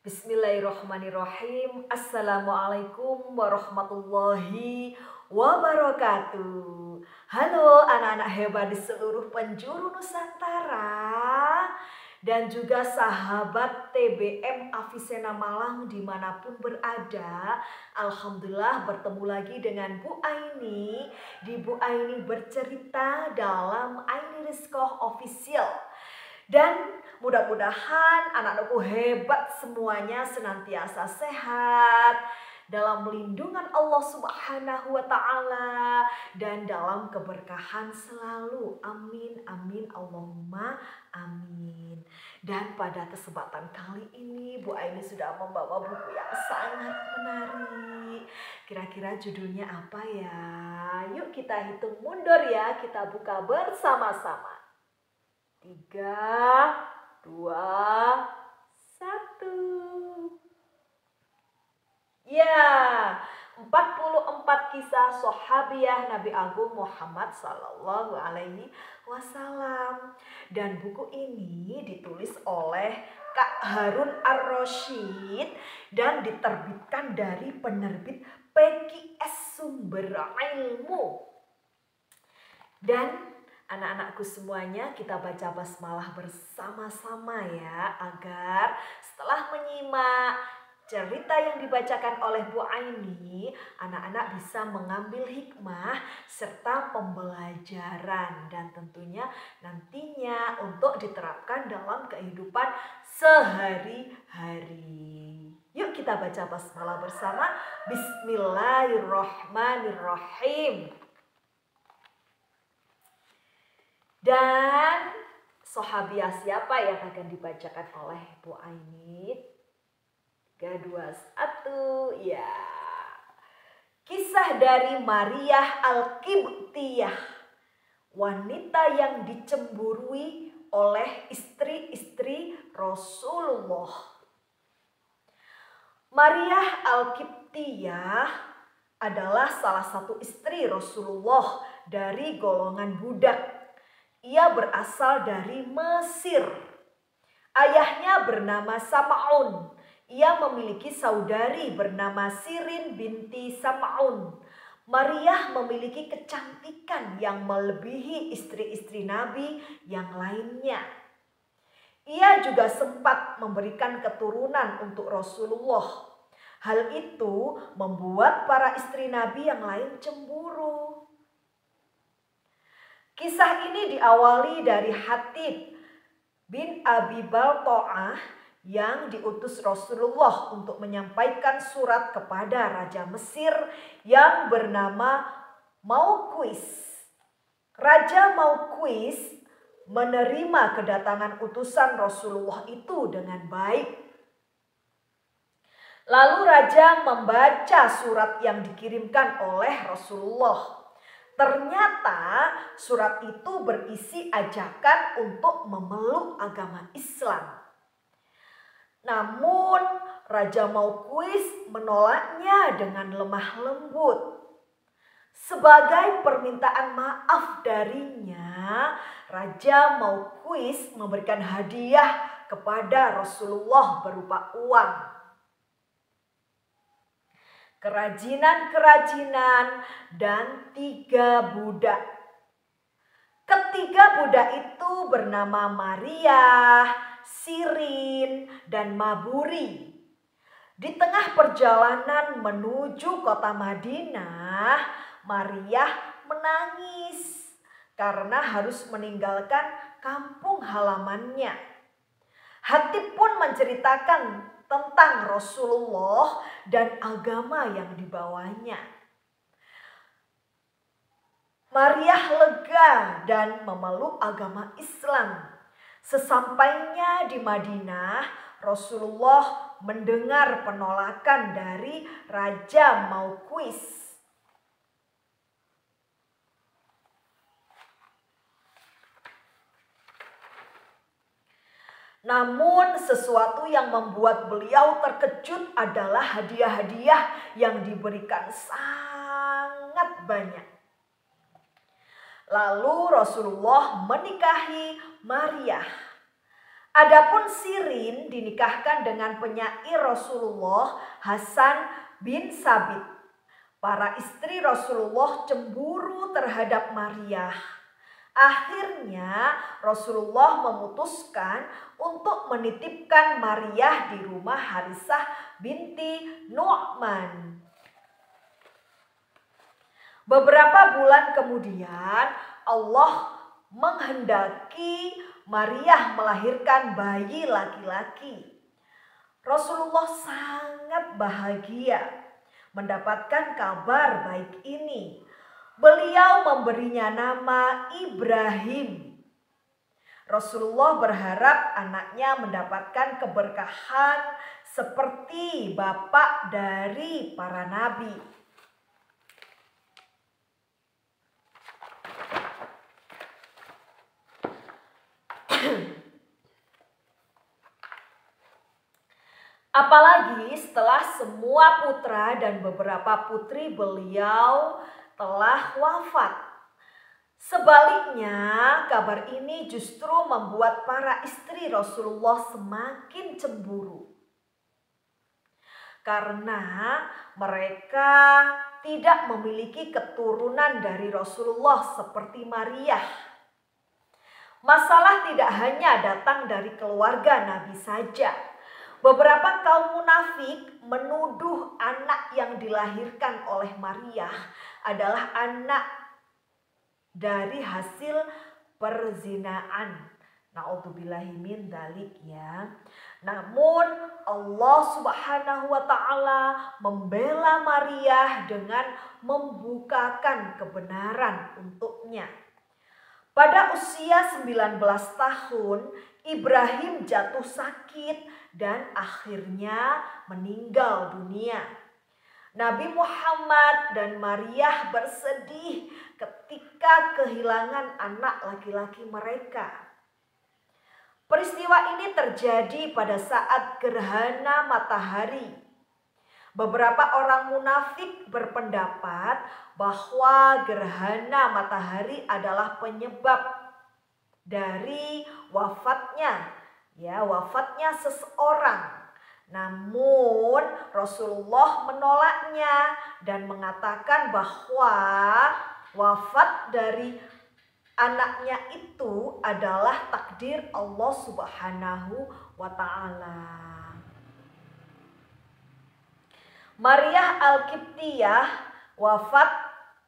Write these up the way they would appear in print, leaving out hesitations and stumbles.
Bismillahirrahmanirrahim. Assalamualaikum warahmatullahi wabarakatuh. Halo anak-anak hebat di seluruh penjuru Nusantara dan juga sahabat TBM Avicenna Malang dimanapun berada. Alhamdulillah bertemu lagi dengan Bu Aini di Bu Aini Bercerita dalam Aini Rizqoh Official. Dan mudah-mudahan anak-anakku hebat semuanya senantiasa sehat dalam lindungan Allah Subhanahu wa Ta'ala dan dalam keberkahan selalu. Amin, amin, Allahumma amin. Dan pada kesempatan kali ini Bu Aini sudah membawa buku yang sangat menarik. Kira-kira judulnya apa ya? Yuk kita hitung mundur ya, kita buka bersama-sama. 3, 2, 1. Ya, 44 kisah Sahabiah Nabi Agung Muhammad Sallallahu Alaihi Wasallam. Dan buku ini ditulis oleh Kak Harun Ar-Rasyid dan diterbitkan dari penerbit PGS Sumber Ilmu. Dan anak-anakku semuanya, kita baca basmalah bersama-sama ya, agar setelah menyimak cerita yang dibacakan oleh Bu Aini, anak-anak bisa mengambil hikmah serta pembelajaran dan tentunya nantinya untuk diterapkan dalam kehidupan sehari-hari. Yuk kita baca basmalah bersama. Bismillahirrahmanirrahim. Dan sahabiah siapa yang akan dibacakan oleh Bu Aini? 3, 2, 1. Ya. Kisah dari Maryah Al-Qibtiyah, wanita yang dicemburui oleh istri-istri Rasulullah. Maryah Al-Qibtiyah adalah salah satu istri Rasulullah dari golongan budak. Ia berasal dari Mesir. Ayahnya bernama Sam'un. Ia memiliki saudari bernama Sirin binti Sam'un. Maryah memiliki kecantikan yang melebihi istri-istri Nabi yang lainnya. Ia juga sempat memberikan keturunan untuk Rasulullah. Hal itu membuat para istri Nabi yang lain cemburu. Kisah ini diawali dari Hatib bin Abi Balto'ah yang diutus Rasulullah untuk menyampaikan surat kepada Raja Mesir yang bernama Mauqis. Raja Mauqis menerima kedatangan utusan Rasulullah itu dengan baik. Lalu Raja membaca surat yang dikirimkan oleh Rasulullah. Ternyata surat itu berisi ajakan untuk memeluk agama Islam. Namun Raja Mauqis menolaknya dengan lemah lembut. Sebagai permintaan maaf darinya, Raja Mauqis memberikan hadiah kepada Rasulullah berupa uang, kerajinan-kerajinan, dan 3 budak. Ketiga budak itu bernama Maryah, Sirin, dan Maburi. Di tengah perjalanan menuju kota Madinah, Maryah menangis karena harus meninggalkan kampung halamannya. Hatib pun menceritakan tentang Rasulullah dan agama yang dibawanya. Maryah lega dan memeluk agama Islam. Sesampainya di Madinah, Rasulullah mendengar penolakan dari Raja Mauqis. Namun sesuatu yang membuat beliau terkejut adalah hadiah-hadiah yang diberikan sangat banyak. Lalu Rasulullah menikahi Maryah. Adapun Sirin dinikahkan dengan penyair Rasulullah Hasan bin Sabit. Para istri Rasulullah cemburu terhadap Maryah. Akhirnya Rasulullah memutuskan untuk menitipkan Maryah di rumah Harisah binti Nu'man. Beberapa bulan kemudian Allah menghendaki Maryah melahirkan bayi laki-laki. Rasulullah sangat bahagia mendapatkan kabar baik ini. Beliau memberinya nama Ibrahim. Rasulullah berharap anaknya mendapatkan keberkahan seperti bapak dari para nabi. Apalagi setelah semua putra dan beberapa putri beliau telah wafat. Sebaliknya, kabar ini justru membuat para istri Rasulullah semakin cemburu. Karena mereka tidak memiliki keturunan dari Rasulullah seperti Maryah. Masalah tidak hanya datang dari keluarga Nabi saja. Beberapa kaum munafik menuduh anak yang dilahirkan oleh Maryah adalah anak dari hasil perzinaan. Na'udzubillahi min dzalik ya. Namun Allah Subhanahu wa taala membela Maryah dengan membukakan kebenaran untuknya. Pada usia 19 tahun, Ibrahim jatuh sakit dan akhirnya meninggal dunia. Nabi Muhammad dan Maryah bersedih ketika kehilangan anak laki-laki mereka. Peristiwa ini terjadi pada saat gerhana matahari. Beberapa orang munafik berpendapat bahwa gerhana matahari adalah penyebab dari wafatnya seseorang. Namun Rasulullah menolaknya dan mengatakan bahwa wafat dari anaknya itu adalah takdir Allah Subhanahu wa taala. Maryah Al-Qibtiyah wafat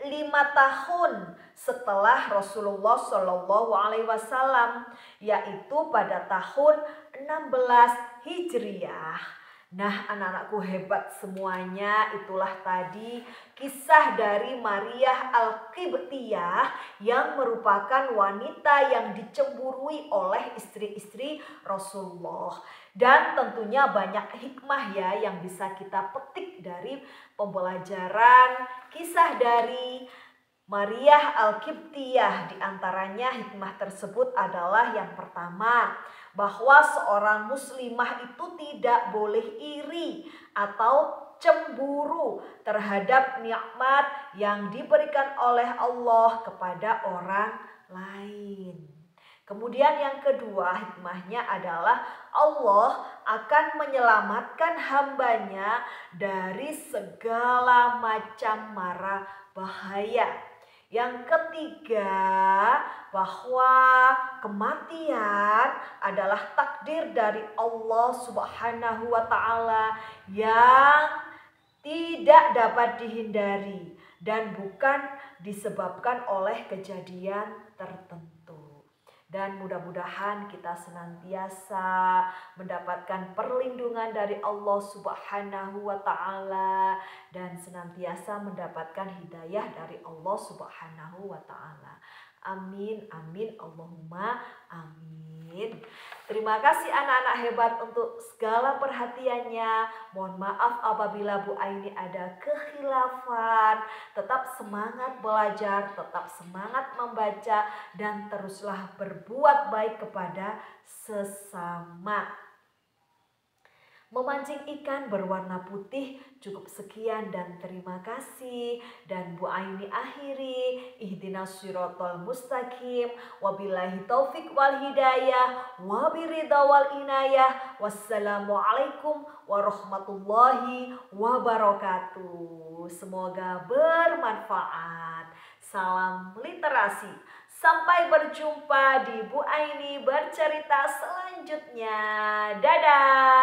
5 tahun setelah Rasulullah Shallallahu Alaihi Wasallam, yaitu pada tahun 16 Hijriah. Nah, anak-anakku hebat semuanya, itulah tadi kisah dari Maryah Al-Qibtiyah yang merupakan wanita yang dicemburui oleh istri-istri Rasulullah. Dan tentunya banyak hikmah ya yang bisa kita petik dari pembelajaran kisah dari Maryah Al-Qibtiyah. Di antaranya hikmah tersebut adalah yang pertama, bahwa seorang muslimah itu tidak boleh iri atau cemburu terhadap nikmat yang diberikan oleh Allah kepada orang lain. Kemudian yang kedua hikmahnya adalah Allah akan menyelamatkan hambanya dari segala macam mara bahaya. Yang ketiga, bahwa kematian adalah takdir dari Allah Subhanahu wa taala yang tidak dapat dihindari dan bukan disebabkan oleh kejadian tertentu. Dan mudah-mudahan kita senantiasa mendapatkan perlindungan dari Allah Subhanahu wa taala dan senantiasa mendapatkan hidayah dari Allah Subhanahu wa taala. Amin, amin, Allahumma amin. Terima kasih anak-anak hebat untuk segala perhatiannya. Mohon maaf apabila Bu Aini ada kekhilafan. Tetap semangat belajar, tetap semangat membaca, dan teruslah berbuat baik kepada sesama. Memancing ikan berwarna putih cukup sekian dan terima kasih. Dan Bu Aini akhiri, ihdinas sirotol mustaqim, wabillahi taufik wal hidayah, wabiridha wal inayah, wassalamualaikum warahmatullahi wabarakatuh. Semoga bermanfaat. Salam literasi. Sampai berjumpa di Bu Aini bercerita selanjutnya. Dadah.